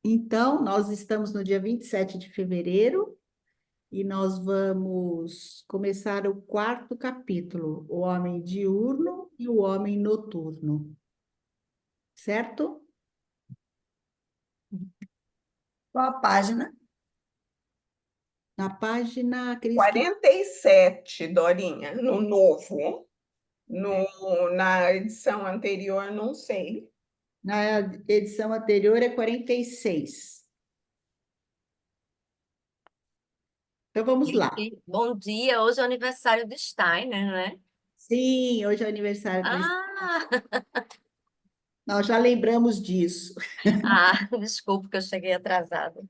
Então, nós estamos no dia 27 de fevereiro e nós vamos começar o quarto capítulo, o homem diurno e o homem noturno, certo? Qual a página? Na página, Cris, que 47, Dorinha, no novo. Na edição anterior, não sei. na edição anterior é 46. Então, vamos lá. Bom dia, hoje é o aniversário de Steiner, né? Sim, hoje é aniversário do... Ah, Nós já lembramos disso. desculpa que eu cheguei atrasada.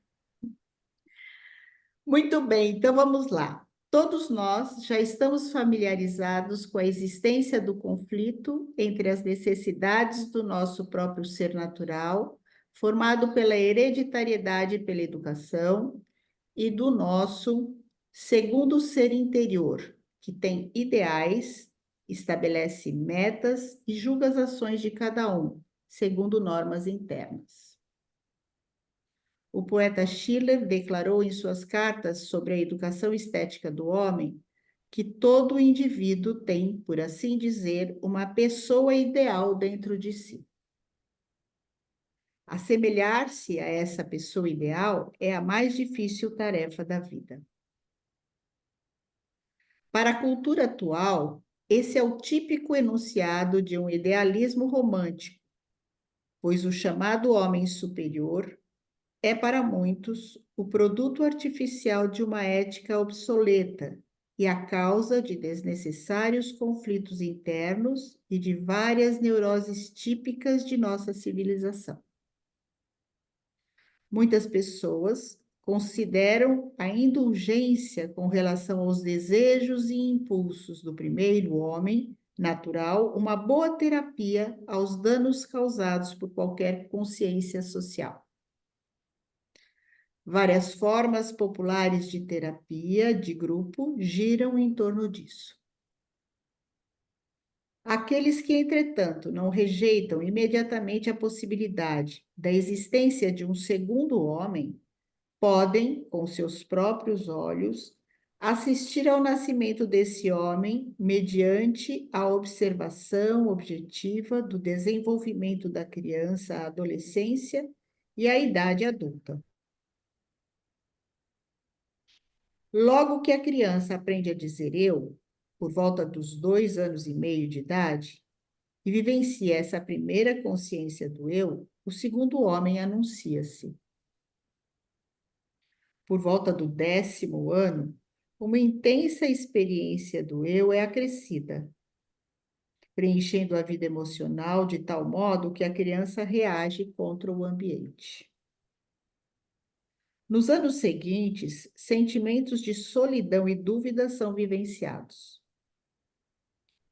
Muito bem, então vamos lá. Todos nós já estamos familiarizados com a existência do conflito entre as necessidades do nosso próprio ser natural, formado pela hereditariedade e pela educação, e do nosso segundo ser interior, que tem ideais, estabelece metas e julga as ações de cada um, segundo normas internas. O poeta Schiller declarou em suas cartas sobre a educação estética do homem que todo indivíduo tem, por assim dizer, uma pessoa ideal dentro de si. Assemelhar-se a essa pessoa ideal é a mais difícil tarefa da vida. Para a cultura atual, esse é o típico enunciado de um idealismo romântico, pois o chamado homem superior é para muitos o produto artificial de uma ética obsoleta e a causa de desnecessários conflitos internos e de várias neuroses típicas de nossa civilização. Muitas pessoas consideram a indulgência com relação aos desejos e impulsos do primeiro homem natural uma boa terapia aos danos causados por qualquer consciência social. Várias formas populares de terapia de grupo giram em torno disso. Aqueles que, entretanto, não rejeitam imediatamente a possibilidade da existência de um segundo homem, podem, com seus próprios olhos, assistir ao nascimento desse homem mediante a observação objetiva do desenvolvimento da criança, a adolescência e a idade adulta. Logo que a criança aprende a dizer eu, por volta dos 2 anos e meio de idade, e vivencia essa primeira consciência do eu, o segundo homem anuncia-se. Por volta do 10º ano, uma intensa experiência do eu é acrescida, preenchendo a vida emocional de tal modo que a criança reage contra o ambiente. Nos anos seguintes, sentimentos de solidão e dúvida são vivenciados.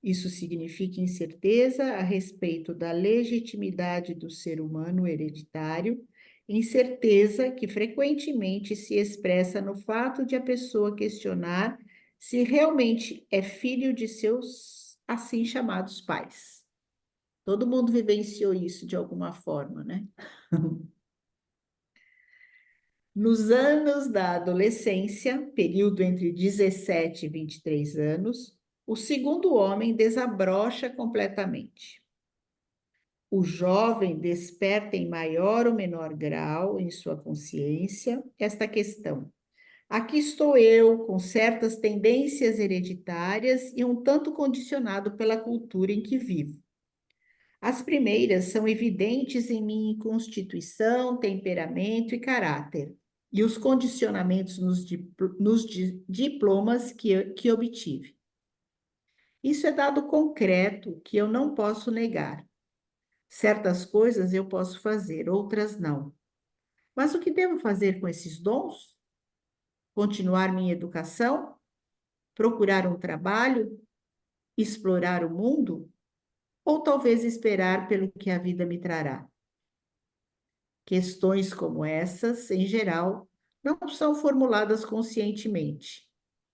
Isso significa incerteza a respeito da legitimidade do ser humano hereditário, incerteza que frequentemente se expressa no fato de a pessoa questionar se realmente é filho de seus assim chamados pais. Todo mundo vivenciou isso de alguma forma, né? Nos anos da adolescência, período entre 17 e 23 anos, o segundo homem desabrocha completamente. O jovem desperta em maior ou menor grau em sua consciência esta questão. Aqui estou eu, com certas tendências hereditárias e um tanto condicionado pela cultura em que vivo. As primeiras são evidentes em minha constituição, temperamento e caráter, e os condicionamentos nos diplomas que obtive. Isso é dado concreto que eu não posso negar. Certas coisas eu posso fazer, outras não. Mas o que devo fazer com esses dons? Continuar minha educação? Procurar um trabalho? Explorar o mundo? Ou talvez esperar pelo que a vida me trará? Questões como essas, em geral, não são formuladas conscientemente,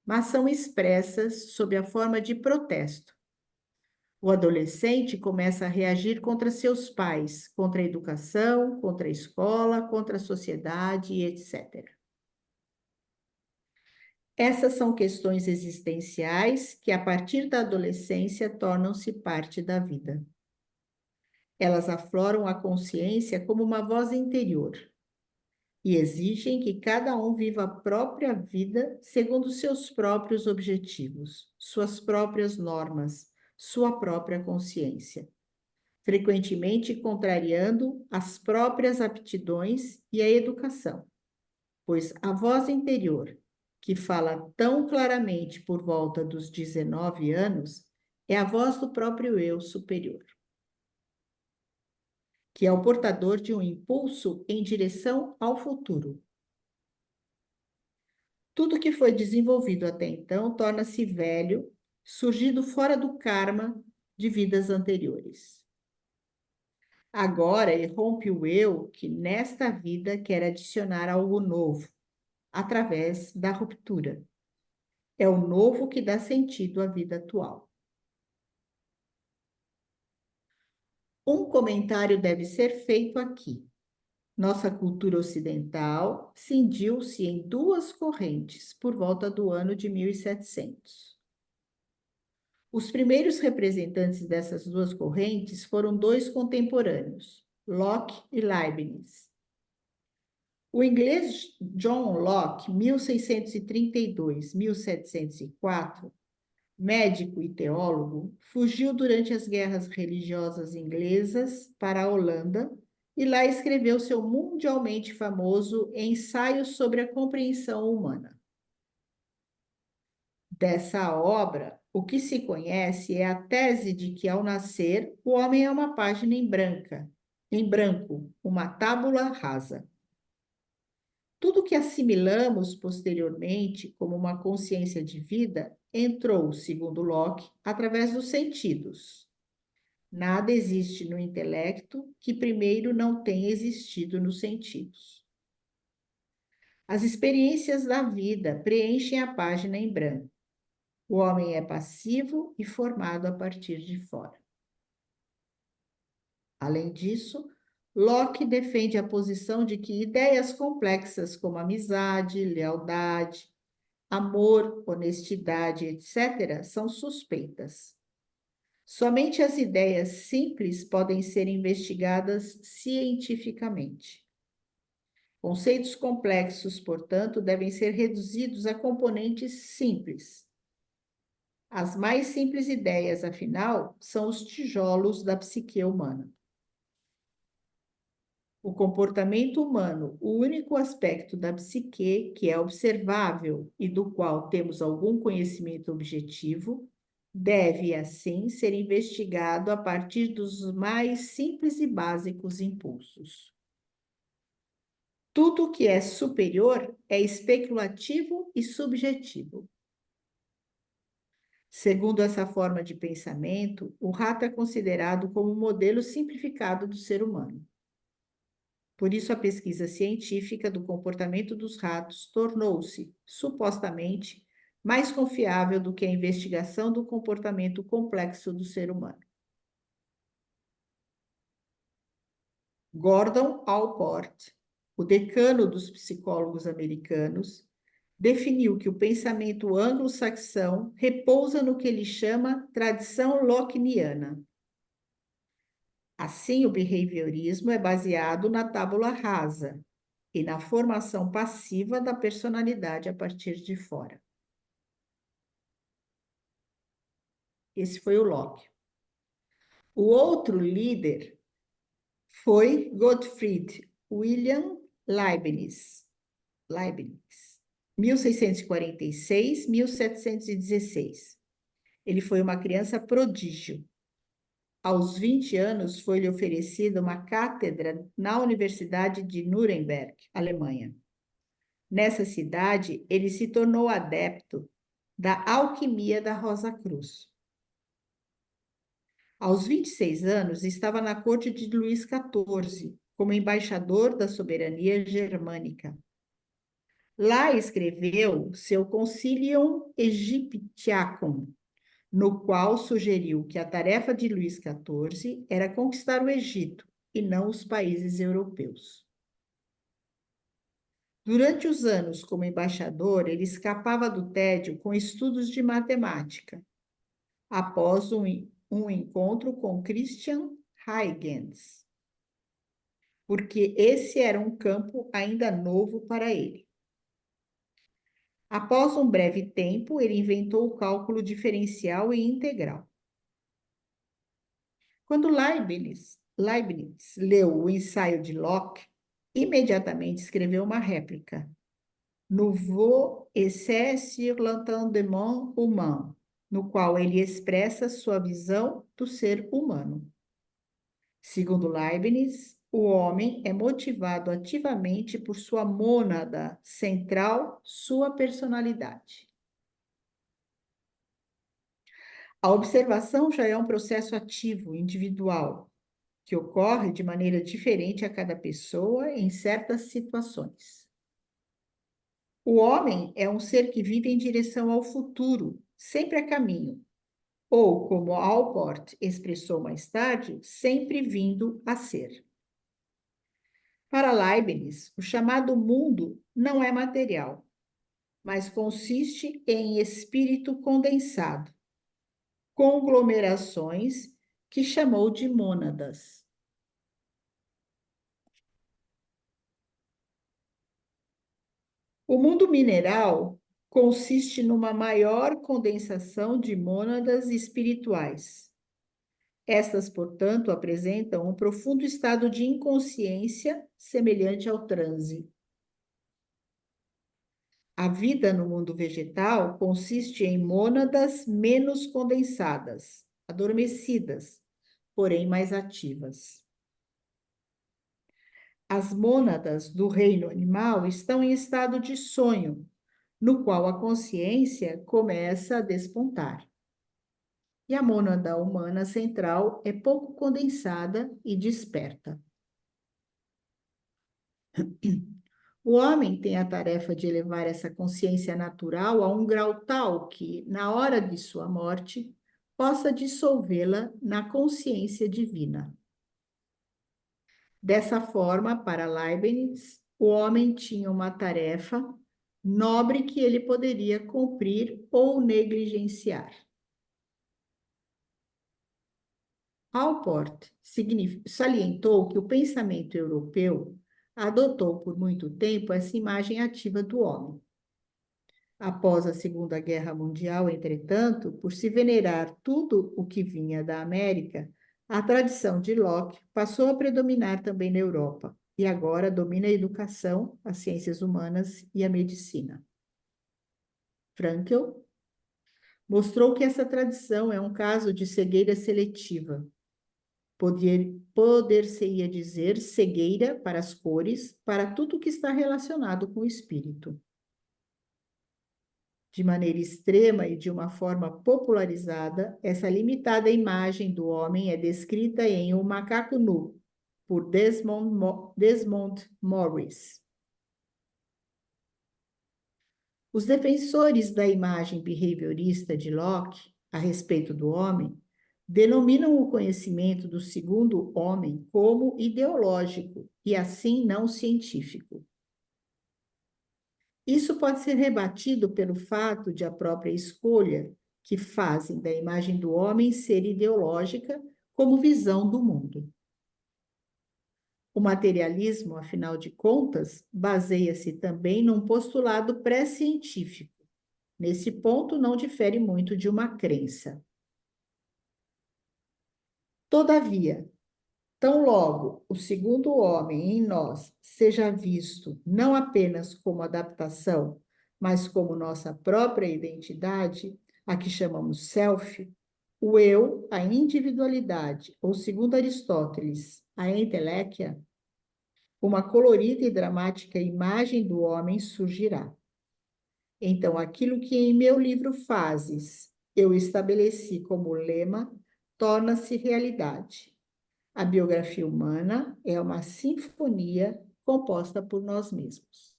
mas são expressas sob a forma de protesto. O adolescente começa a reagir contra seus pais, contra a educação, contra a escola, contra a sociedade e etc. Essas são questões existenciais que, a partir da adolescência, tornam-se parte da vida. Elas afloram a consciência como uma voz interior e exigem que cada um viva a própria vida segundo seus próprios objetivos, suas próprias normas, sua própria consciência, frequentemente contrariando as próprias aptidões e a educação, pois a voz interior, que fala tão claramente por volta dos 19 anos, é a voz do próprio eu superior, que é o portador de um impulso em direção ao futuro. Tudo que foi desenvolvido até então torna-se velho, surgindo fora do karma de vidas anteriores. Agora irrompe o eu que nesta vida quer adicionar algo novo, através da ruptura. É o novo que dá sentido à vida atual. Um comentário deve ser feito aqui. Nossa cultura ocidental cindiu-se em duas correntes por volta do ano de 1700. Os primeiros representantes dessas duas correntes foram dois contemporâneos, Locke e Leibniz. O inglês John Locke, 1632-1704, médico e teólogo, fugiu durante as guerras religiosas inglesas para a Holanda e lá escreveu seu mundialmente famoso Ensaio sobre a Compreensão Humana. Dessa obra, o que se conhece é a tese de que, ao nascer, o homem é uma página em branco, uma tábula rasa. Tudo que assimilamos posteriormente como uma consciência de vida entrou, segundo Locke, através dos sentidos. Nada existe no intelecto que primeiro não tenha existido nos sentidos. As experiências da vida preenchem a página em branco. O homem é passivo e formado a partir de fora. Além disso, Locke defende a posição de que ideias complexas como amizade, lealdade, amor, honestidade, etc., são suspeitas. Somente as ideias simples podem ser investigadas cientificamente. Conceitos complexos, portanto, devem ser reduzidos a componentes simples. As mais simples ideias, afinal, são os tijolos da psique humana. O comportamento humano, o único aspecto da psique que é observável e do qual temos algum conhecimento objetivo, deve, assim, ser investigado a partir dos mais simples e básicos impulsos. Tudo que é superior é especulativo e subjetivo. Segundo essa forma de pensamento, o rato é considerado como um modelo simplificado do ser humano. Por isso, a pesquisa científica do comportamento dos ratos tornou-se, supostamente, mais confiável do que a investigação do comportamento complexo do ser humano. Gordon Allport, o decano dos psicólogos americanos, definiu que o pensamento anglo-saxão repousa no que ele chama tradição lockeana. Assim, o behaviorismo é baseado na tábula rasa e na formação passiva da personalidade a partir de fora. Esse foi o Locke. O outro líder foi Gottfried Wilhelm Leibniz, 1646-1716. Ele foi uma criança prodígio. Aos 20 anos, foi-lhe oferecida uma cátedra na Universidade de Nuremberg, Alemanha. Nessa cidade, ele se tornou adepto da alquimia da Rosa Cruz. Aos 26 anos, estava na corte de Luís XIV, como embaixador da soberania germânica. Lá escreveu seu Concilium Aegyptiacum, no qual sugeriu que a tarefa de Luís XIV era conquistar o Egito e não os países europeus. Durante os anos como embaixador, ele escapava do tédio com estudos de matemática, após um encontro com Christian Huygens, porque esse era um campo ainda novo para ele. Após um breve tempo, ele inventou o cálculo diferencial e integral. Quando Leibniz leu o ensaio de Locke, imediatamente escreveu uma réplica. Nouveau essai sur l'entendement humain, no qual ele expressa sua visão do ser humano. Segundo Leibniz, o homem é motivado ativamente por sua mônada central, sua personalidade. A observação já é um processo ativo, individual, que ocorre de maneira diferente a cada pessoa em certas situações. O homem é um ser que vive em direção ao futuro, sempre a caminho, ou, como Allport expressou mais tarde, sempre vindo a ser. Para Leibniz, o chamado mundo não é material, mas consiste em espírito condensado, conglomerações que chamou de mônadas. O mundo mineral consiste numa maior condensação de mônadas espirituais. Estas, portanto, apresentam um profundo estado de inconsciência semelhante ao transe. A vida no mundo vegetal consiste em mônadas menos condensadas, adormecidas, porém mais ativas. As mônadas do reino animal estão em estado de sonho, no qual a consciência começa a despontar. E a mônada humana central é pouco condensada e desperta. O homem tem a tarefa de elevar essa consciência natural a um grau tal que, na hora de sua morte, possa dissolvê-la na consciência divina. Dessa forma, para Leibniz, o homem tinha uma tarefa nobre que ele poderia cumprir ou negligenciar. Allport salientou que o pensamento europeu adotou por muito tempo essa imagem ativa do homem. Após a Segunda Guerra Mundial, entretanto, por se venerar tudo o que vinha da América, a tradição de Locke passou a predominar também na Europa e agora domina a educação, as ciências humanas e a medicina. Frankl mostrou que essa tradição é um caso de cegueira seletiva. Poder-se-ia dizer cegueira para as cores, para tudo que está relacionado com o espírito. De maneira extrema e de uma forma popularizada, essa limitada imagem do homem é descrita em O Macaco Nu, por Desmond Morris. Os defensores da imagem behaviorista de Locke, a respeito do homem, denominam o conhecimento do segundo homem como ideológico e assim não científico. Isso pode ser rebatido pelo fato de a própria escolha que fazem da imagem do homem ser ideológica como visão do mundo. O materialismo, afinal de contas, baseia-se também num postulado pré-científico. Nesse ponto, não difere muito de uma crença. Todavia, tão logo o segundo homem em nós seja visto não apenas como adaptação, mas como nossa própria identidade, a que chamamos self, o eu, a individualidade, ou segundo Aristóteles, a entelequia, uma colorida e dramática imagem do homem surgirá. Então, aquilo que em meu livro Fases eu estabeleci como lema, torna-se realidade. A biografia humana é uma sinfonia composta por nós mesmos.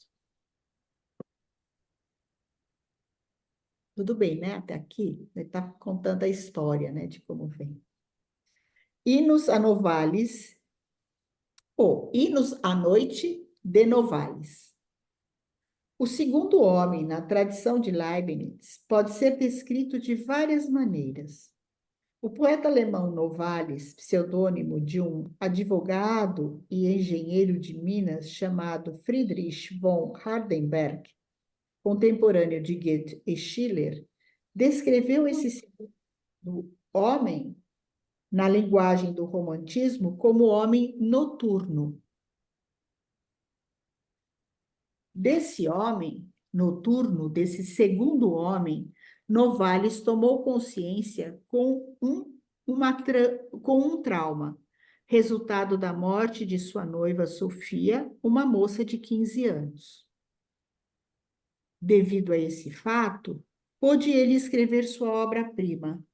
Tudo bem, né? Até aqui, ele está contando a história, né, de como vem. Hinos a Novalis, ou Hinos à Noite de Novalis. O segundo homem, na tradição de Leibniz, pode ser descrito de várias maneiras. O poeta alemão Novalis, pseudônimo de um advogado e engenheiro de Minas chamado Friedrich von Hardenberg, contemporâneo de Goethe e Schiller, descreveu esse segundo homem, na linguagem do romantismo, como homem noturno. Desse homem noturno, desse segundo homem, Novalis tomou consciência com um trauma, resultado da morte de sua noiva Sofia, uma moça de 15 anos. Devido a esse fato, pôde ele escrever sua obra-prima,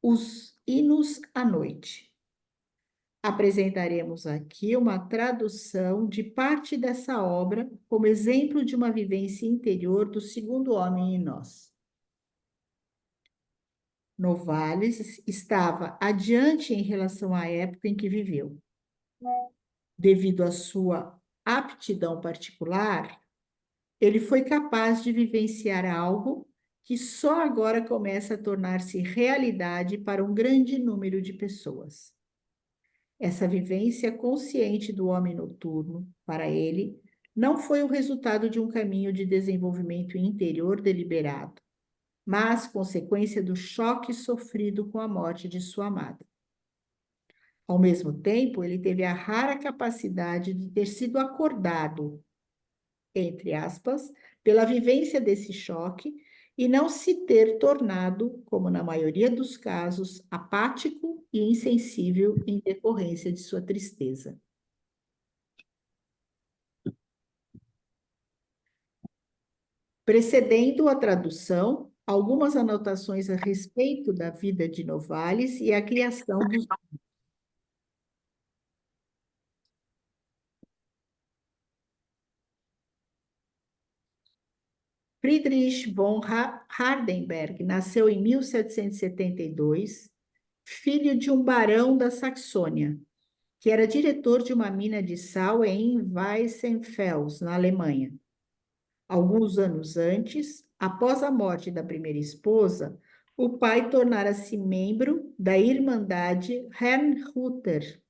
Os Hinos à Noite. Apresentaremos aqui uma tradução de parte dessa obra como exemplo de uma vivência interior do segundo homem em nós. Novalis estava adiante em relação à época em que viveu. Devido à sua aptidão particular, ele foi capaz de vivenciar algo que só agora começa a tornar-se realidade para um grande número de pessoas. Essa vivência consciente do homem noturno, para ele, não foi o resultado de um caminho de desenvolvimento interior deliberado, mas consequência do choque sofrido com a morte de sua amada. Ao mesmo tempo, ele teve a rara capacidade de ter sido acordado, entre aspas, pela vivência desse choque e não se ter tornado, como na maioria dos casos, apático e insensível em decorrência de sua tristeza. Precedendo a tradução, algumas anotações a respeito da vida de Novalis e a criação dos... Friedrich von Hardenberg nasceu em 1772, filho de um barão da Saxônia, que era diretor de uma mina de sal em Weissenfels, na Alemanha. Alguns anos antes, após a morte da primeira esposa, o pai tornara-se membro da Irmandade Herrnhuter,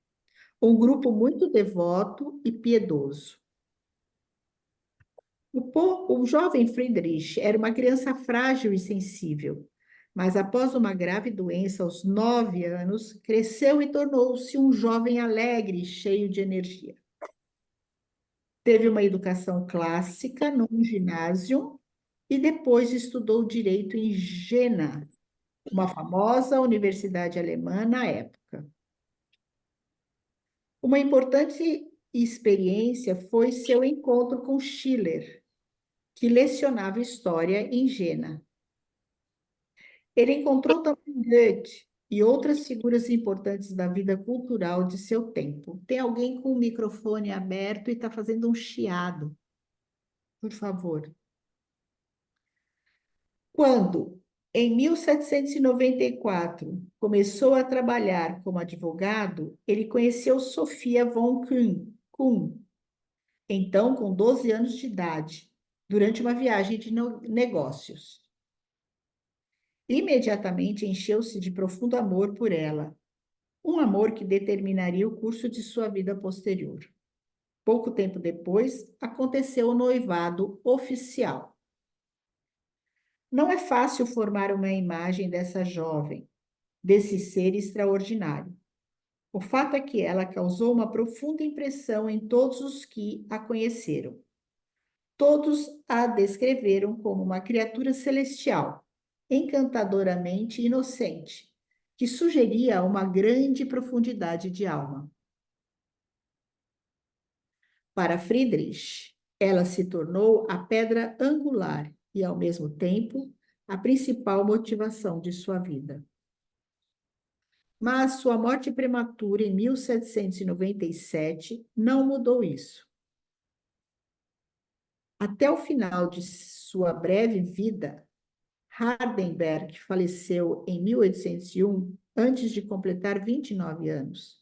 um grupo muito devoto e piedoso. O jovem Friedrich era uma criança frágil e sensível, mas após uma grave doença aos 9 anos, cresceu e tornou-se um jovem alegre e cheio de energia. Teve uma educação clássica num ginásio e depois estudou direito em Jena, uma famosa universidade alemã na época. Uma importante experiência foi seu encontro com Schiller, que lecionava história em Jena. Ele encontrou também Goethe e outras figuras importantes da vida cultural de seu tempo. Tem alguém com o microfone aberto e está fazendo um chiado. Por favor. Quando, em 1794, começou a trabalhar como advogado, ele conheceu Sophia von Kuhn, então com 12 anos de idade, durante uma viagem de negócios. Imediatamente encheu-se de profundo amor por ela, um amor que determinaria o curso de sua vida posterior. Pouco tempo depois, aconteceu o noivado oficial. Não é fácil formar uma imagem dessa jovem, desse ser extraordinário. O fato é que ela causou uma profunda impressão em todos os que a conheceram. Todos a descreveram como uma criatura celestial, encantadoramente inocente, que sugeria uma grande profundidade de alma. Para Friedrich, ela se tornou a pedra angular e, ao mesmo tempo, a principal motivação de sua vida. Mas sua morte prematura em 1797 não mudou isso. Até o final de sua breve vida, Hardenberg faleceu em 1801, antes de completar 29 anos.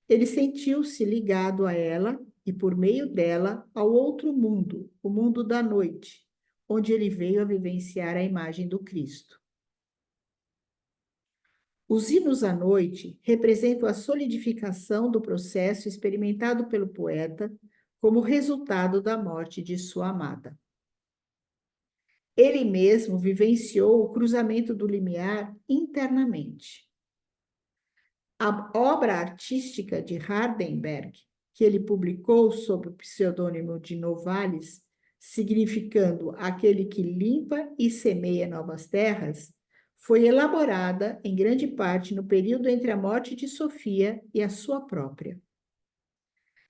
Ele sentiu-se ligado a ela e, por meio dela, ao outro mundo, o mundo da noite, onde ele veio a vivenciar a imagem do Cristo. Os hinos à noite representam a solidificação do processo experimentado pelo poeta como resultado da morte de sua amada. Ele mesmo vivenciou o cruzamento do limiar internamente. A obra artística de Hardenberg, que ele publicou sob o pseudônimo de Novalis, significando aquele que limpa e semeia novas terras, foi elaborada em grande parte no período entre a morte de Sofia e a sua própria.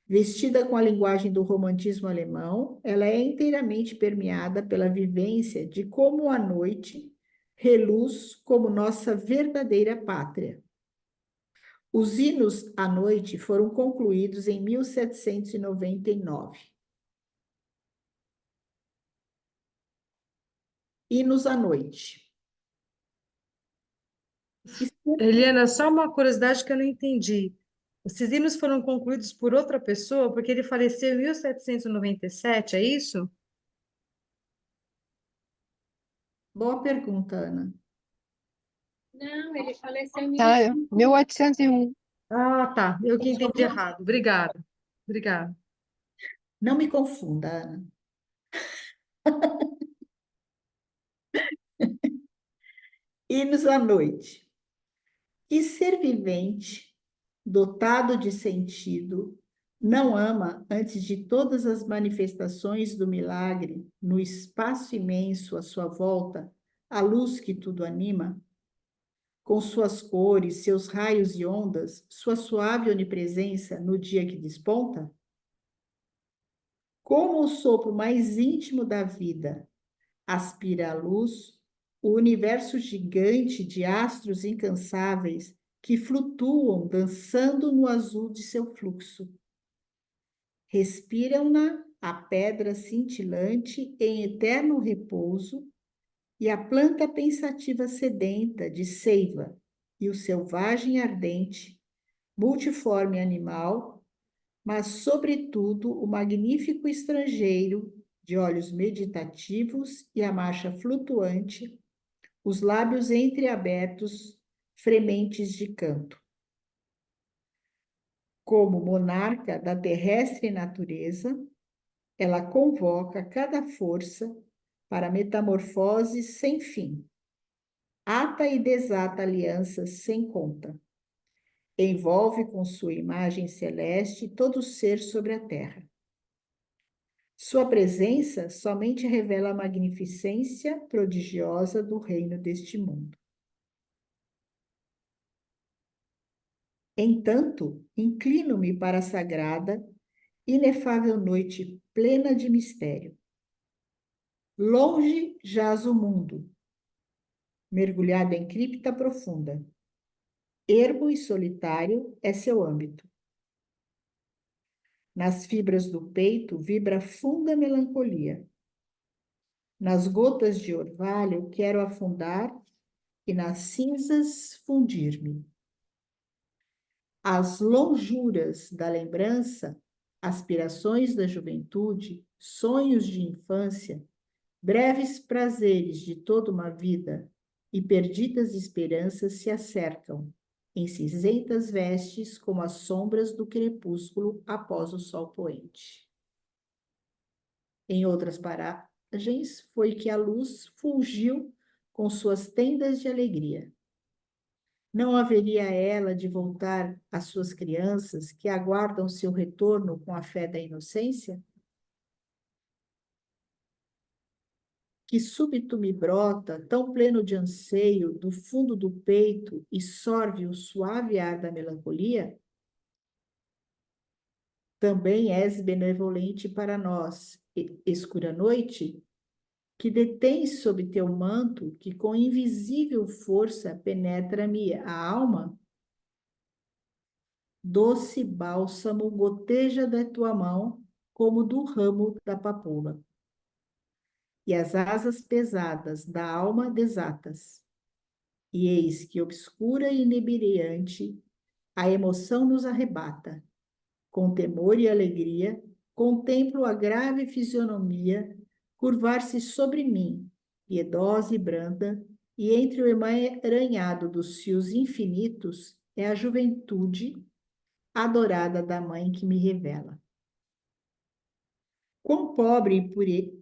Vestida com a linguagem do romantismo alemão, ela é inteiramente permeada pela vivência de como a noite reluz como nossa verdadeira pátria. Os hinos à noite foram concluídos em 1799. Hinos à noite. Eliana, só uma curiosidade que eu não entendi. Esses hinos foram concluídos por outra pessoa, porque ele faleceu em 1797, é isso? Boa pergunta, Ana. Não, ele faleceu em Tá, 1800. 1801. Ah, tá. Eu que entendi errado. Obrigada. Obrigada. Não me confunda, Ana. Hinos à noite. Que ser vivente, dotado de sentido, não ama, antes de todas as manifestações do milagre, no espaço imenso à sua volta, a luz que tudo anima? Com suas cores, seus raios e ondas, sua suave onipresença no dia que desponta? Como o sopro mais íntimo da vida aspira a luz, o universo gigante de astros incansáveis que flutuam dançando no azul de seu fluxo. Respiram-na a pedra cintilante em eterno repouso e a planta pensativa sedenta de seiva e o selvagem ardente, multiforme animal, mas, sobretudo, o magnífico estrangeiro de olhos meditativos e a marcha flutuante, os lábios entreabertos, frementes de canto. Como monarca da terrestre natureza, ela convoca cada força para metamorfoses sem fim. Ata e desata alianças sem conta. Envolve com sua imagem celeste todo ser sobre a terra. Sua presença somente revela a magnificência prodigiosa do reino deste mundo. Entanto, inclino-me para a sagrada, inefável noite plena de mistério. Longe jaz o mundo, mergulhado em cripta profunda. Ermo e solitário é seu âmbito. Nas fibras do peito vibra funda melancolia. Nas gotas de orvalho quero afundar e nas cinzas fundir-me. As lonjuras da lembrança, aspirações da juventude, sonhos de infância, breves prazeres de toda uma vida e perdidas esperanças se acercam, em cinzentas vestes como as sombras do crepúsculo após o sol poente. Em outras paragens, foi que a luz fulgiu com suas tendas de alegria. Não haveria ela de voltar às suas crianças que aguardam seu retorno com a fé da inocência? Que súbito me brota, tão pleno de anseio, do fundo do peito e sorve o suave ar da melancolia? Também és benevolente para nós, escura noite, que detens sob teu manto, que com invisível força penetra-me a alma? Doce bálsamo goteja da tua mão, como do ramo da papoula. e as asas pesadas da alma desatas. E eis que obscura e inebriante a emoção nos arrebata. Com temor e alegria, contemplo a grave fisionomia curvar-se sobre mim, piedosa e branda, e entre o emaranhado dos fios infinitos é a juventude adorada da mãe que me revela. Quão pobre e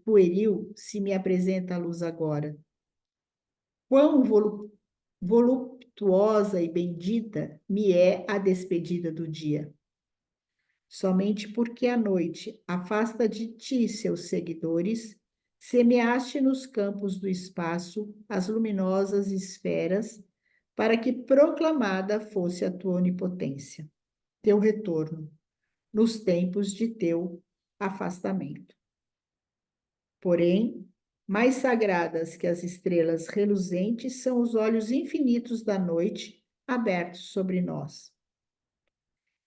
pueril se me apresenta a luz agora! Quão voluptuosa e bendita me é a despedida do dia! Somente porque a noite afasta de ti seus seguidores, semeaste nos campos do espaço as luminosas esferas, para que proclamada fosse a tua onipotência, teu retorno, nos tempos de teu afastamento. Porém, mais sagradas que as estrelas reluzentes são os olhos infinitos da noite abertos sobre nós.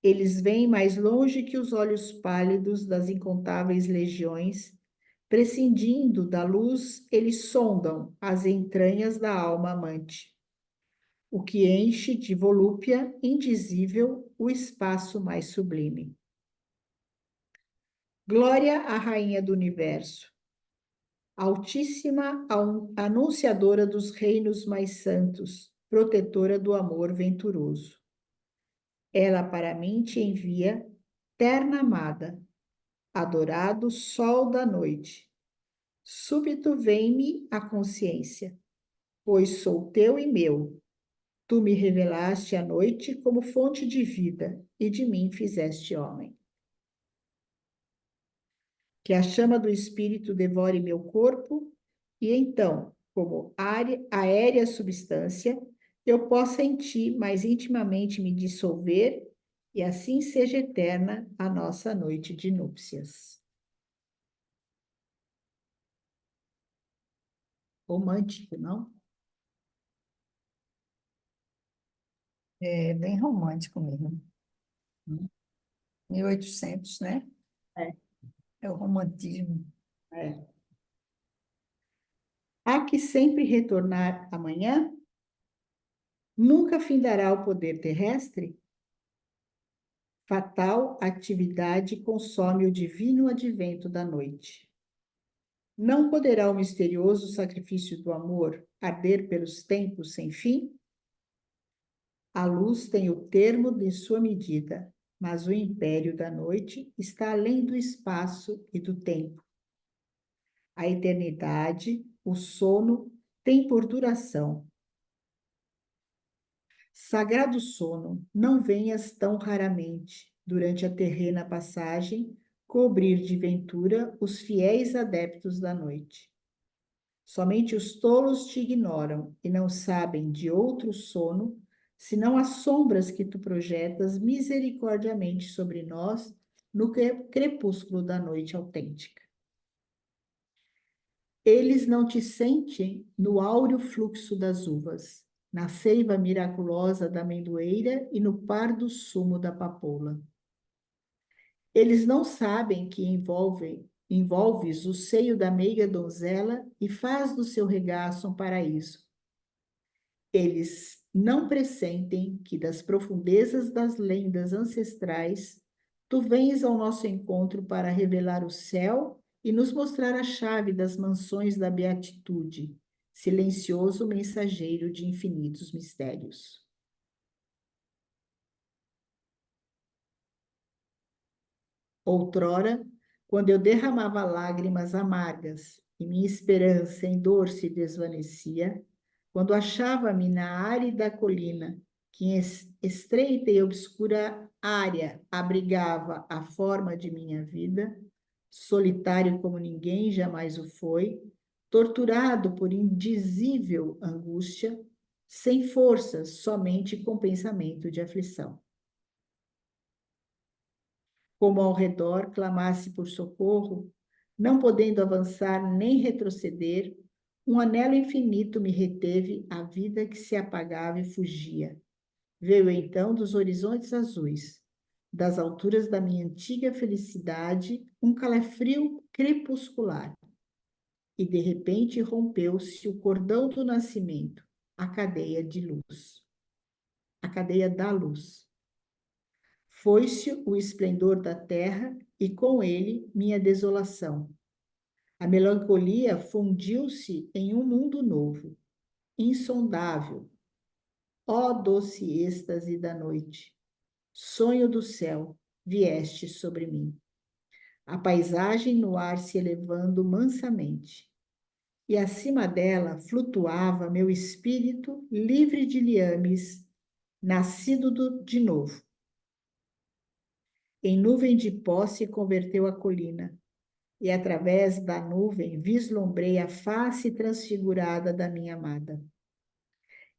Eles vêm mais longe que os olhos pálidos das incontáveis legiões, prescindindo da luz, eles sondam as entranhas da alma amante, o que enche de volúpia indizível o espaço mais sublime. Glória à Rainha do Universo, Altíssima Anunciadora dos reinos mais santos, protetora do amor venturoso. Ela para mim te envia, terna amada, adorado sol da noite. Súbito vem-me a consciência, pois sou teu e meu. Tu me revelaste a noite como fonte de vida e de mim fizeste homem. Que a chama do Espírito devore meu corpo e então, como aérea substância, eu possa em ti mais intimamente me dissolver e assim seja eterna a nossa noite de núpcias. Romântico, não? É bem romântico mesmo. 1800, né? É. É o romantismo. É. Há que sempre retornar amanhã? Nunca findará o poder terrestre? Fatal atividade consome o divino advento da noite. Não poderá o misterioso sacrifício do amor arder pelos tempos sem fim? A luz tem o termo de sua medida, mas o império da noite está além do espaço e do tempo. A eternidade, o sono, tem por duração. Sagrado sono, não venhas tão raramente, durante a terrena passagem, cobrir de ventura os fiéis adeptos da noite. Somente os tolos te ignoram e não sabem de outro sono, senão as sombras que tu projetas misericordiamente sobre nós no crepúsculo da noite autêntica. Eles não te sentem no áureo fluxo das uvas, na seiva miraculosa da amendoeira e no pardo sumo da papoula. Eles não sabem que envolves o seio da meiga donzela e faz do seu regaço um paraíso. Eles não pressentem que das profundezas das lendas ancestrais, tu vens ao nosso encontro para revelar o céu e nos mostrar a chave das mansões da beatitude, silencioso mensageiro de infinitos mistérios. Outrora, quando eu derramava lágrimas amargas e minha esperança em dor se desvanecia, quando achava-me na árida colina, que em estreita e obscura área abrigava a forma de minha vida, solitário como ninguém jamais o foi, torturado por indizível angústia, sem forças, somente com pensamento de aflição. Como ao redor clamasse por socorro, não podendo avançar nem retroceder, um anelo infinito me reteve a vida que se apagava e fugia. Veio então dos horizontes azuis, das alturas da minha antiga felicidade, um calafrio crepuscular. e de repente rompeu-se o cordão do nascimento, a cadeia de luz, a cadeia da luz. Foi-se o esplendor da terra e com ele minha desolação. A melancolia fundiu-se em um mundo novo, insondável. Ó doce êxtase da noite, sonho do céu, vieste sobre mim. A paisagem no ar se elevando mansamente. E acima dela flutuava meu espírito livre de liames, nascido de novo. Em nuvem de pó se converteu a colina, e através da nuvem vislumbrei a face transfigurada da minha amada.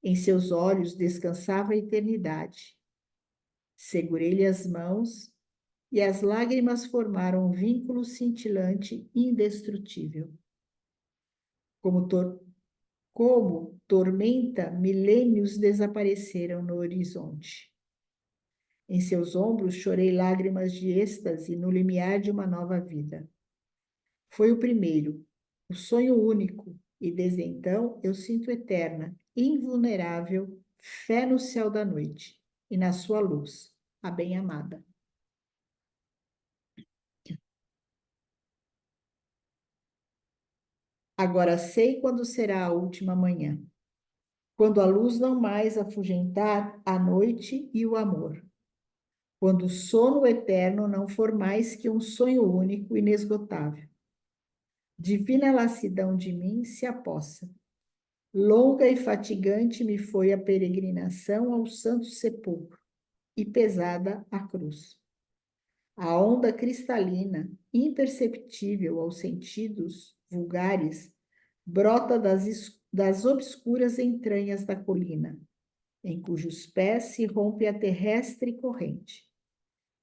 Em seus olhos descansava a eternidade. Segurei-lhe as mãos e as lágrimas formaram um vínculo cintilante indestrutível. Como tormenta, milênios desapareceram no horizonte. Em seus ombros chorei lágrimas de êxtase no limiar de uma nova vida. Foi o primeiro, o sonho único, e desde então eu sinto eterna, invulnerável, fé no céu da noite e na sua luz, a bem-amada. Agora sei quando será a última manhã, quando a luz não mais afugentar a noite e o amor, quando o sono eterno não for mais que um sonho único, inesgotável. Divina lassidão de mim se apossa. Longa e fatigante me foi a peregrinação ao Santo Sepulcro e pesada a cruz. A onda cristalina, imperceptível aos sentidos vulgares, brota das obscuras entranhas da colina, em cujos pés se rompe a terrestre corrente.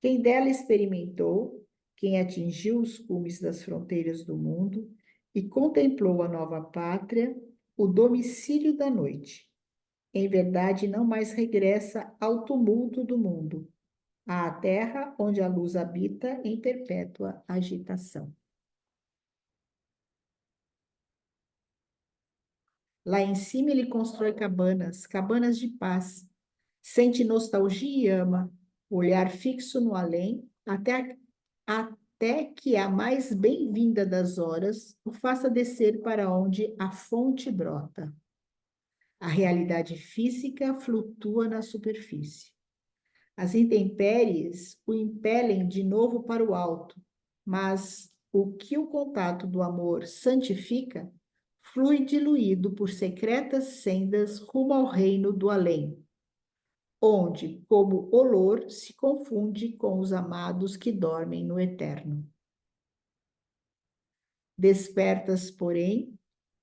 Quem dela experimentou, quem atingiu os cumes das fronteiras do mundo e contemplou a nova pátria, o domicílio da noite, em verdade não mais regressa ao tumulto do mundo, à terra onde a luz habita em perpétua agitação. Lá em cima ele constrói cabanas de paz, sente nostalgia e ama, olhar fixo no além, até que a mais bem-vinda das horas o faça descer para onde a fonte brota. A realidade física flutua na superfície. As intempéries o impelem de novo para o alto, mas o que o contato do amor santifica flui diluído por secretas sendas rumo ao reino do além, onde, como olor, se confunde com os amados que dormem no eterno. Despertas, porém,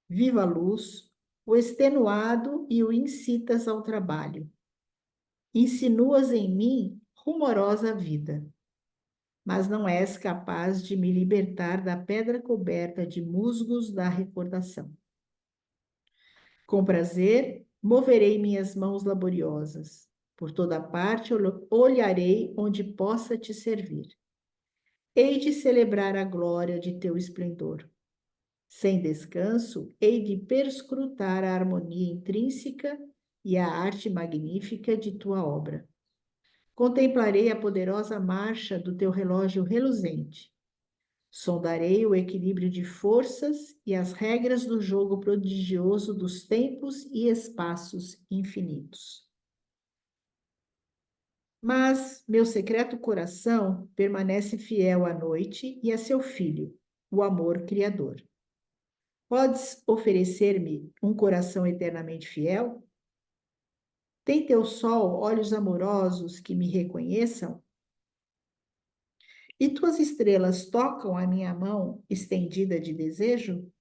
viva a luz, o extenuado e o incitas ao trabalho. Insinuas em mim rumorosa vida, mas não és capaz de me libertar da pedra coberta de musgos da recordação. Com prazer, moverei minhas mãos laboriosas. Por toda parte olharei onde possa te servir. Hei de celebrar a glória de teu esplendor. Sem descanso, hei de perscrutar a harmonia intrínseca e a arte magnífica de tua obra. Contemplarei a poderosa marcha do teu relógio reluzente. Sondarei o equilíbrio de forças e as regras do jogo prodigioso dos tempos e espaços infinitos. Mas meu secreto coração permanece fiel à noite e a seu filho, o amor criador. Podes oferecer-me um coração eternamente fiel? Tem teu sol olhos amorosos que me reconheçam? E tuas estrelas tocam a minha mão estendida de desejo?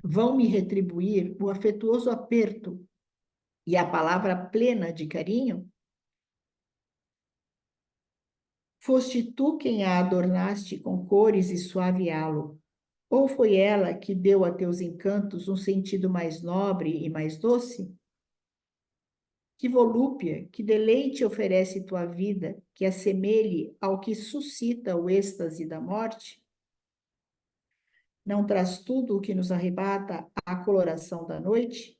Vão me retribuir o afetuoso aperto e a palavra plena de carinho? Foste tu quem a adornaste com cores e suave halo, ou foi ela que deu a teus encantos um sentido mais nobre e mais doce? Que volúpia, que deleite oferece tua vida, que assemelhe ao que suscita o êxtase da morte? Não traz tudo o que nos arrebata a coloração da noite?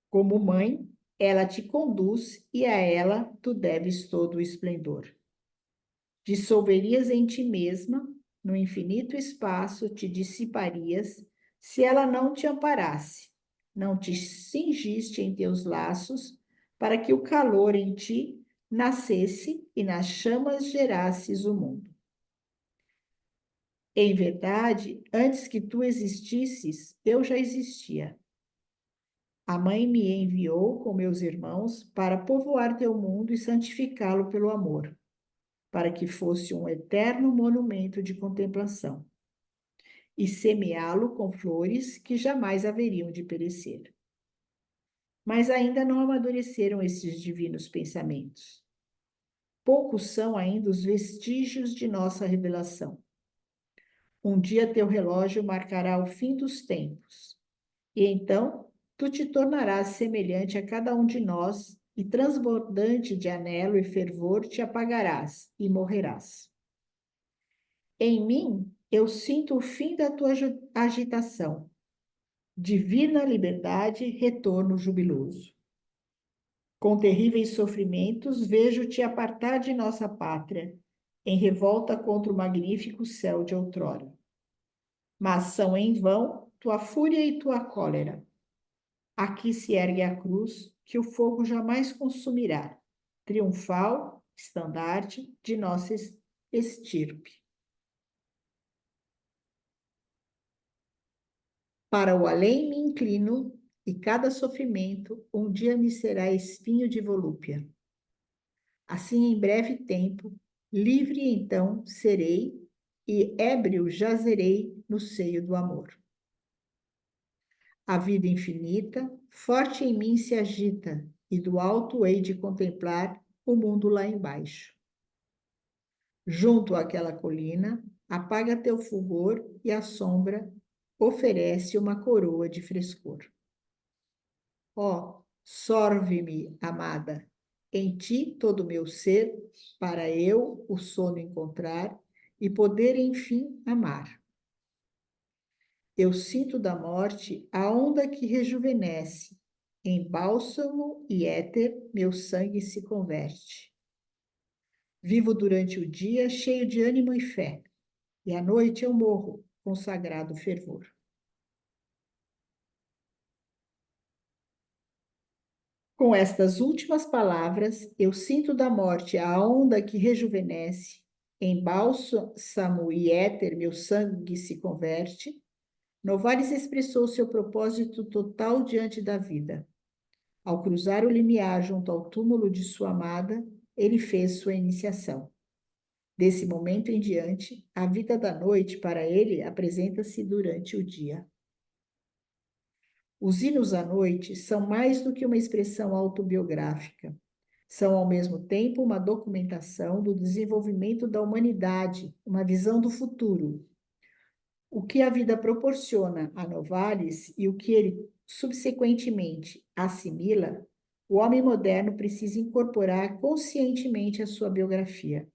Como mãe, ela te conduz e a ela tu deves todo o esplendor. Dissolverias em ti mesma, no infinito espaço te dissiparias, se ela não te amparasse, não te cingiste em teus laços, para que o calor em ti nascesse e nas chamas gerasses o mundo. Em verdade, antes que tu existisses, eu já existia. A mãe me enviou com meus irmãos para povoar teu mundo e santificá-lo pelo amor, para que fosse um eterno monumento de contemplação, e semeá-lo com flores que jamais haveriam de perecer. Mas ainda não amadureceram esses divinos pensamentos. Poucos são ainda os vestígios de nossa revelação. Um dia teu relógio marcará o fim dos tempos, e então tu te tornarás semelhante a cada um de nós, e transbordante de anelo e fervor te apagarás e morrerás. Em mim, eu sinto o fim da tua agitação. Divina liberdade, retorno jubiloso. Com terríveis sofrimentos, vejo-te apartar de nossa pátria, em revolta contra o magnífico céu de outrora. Mas são em vão tua fúria e tua cólera. Aqui se ergue a cruz que o fogo jamais consumirá, triunfal estandarte de nossa estirpe. Para o além me inclino, e cada sofrimento um dia me será espinho de volúpia. Assim, em breve tempo, livre então serei, e ébrio jazerei no seio do amor. A vida infinita, forte em mim se agita, e do alto hei de contemplar o mundo lá embaixo. Junto àquela colina, apaga teu fulgor e a sombra oferece uma coroa de frescor. Ó, sorve-me, amada, em ti todo o meu ser, para eu o sono encontrar e poder, enfim, amar. Eu sinto da morte a onda que rejuvenesce, em bálsamo e éter meu sangue se converte. Vivo durante o dia cheio de ânimo e fé, e à noite eu morro com sagrado fervor. Com estas últimas palavras, eu sinto da morte a onda que rejuvenesce, em bálsamo e éter meu sangue se converte. Novalis expressou seu propósito total diante da vida. Ao cruzar o limiar junto ao túmulo de sua amada, ele fez sua iniciação. Desse momento em diante, a vida da noite para ele apresenta-se durante o dia. Os hinos à noite são mais do que uma expressão autobiográfica. São, ao mesmo tempo, uma documentação do desenvolvimento da humanidade, uma visão do futuro. O que a vida proporciona a Novalis e o que ele subsequentemente assimila, o homem moderno precisa incorporar conscientemente à sua biografia.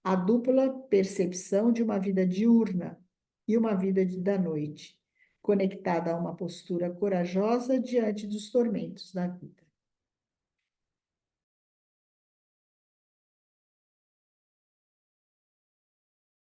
A dupla percepção de uma vida diurna e uma vida da noite, conectada a uma postura corajosa diante dos tormentos da vida.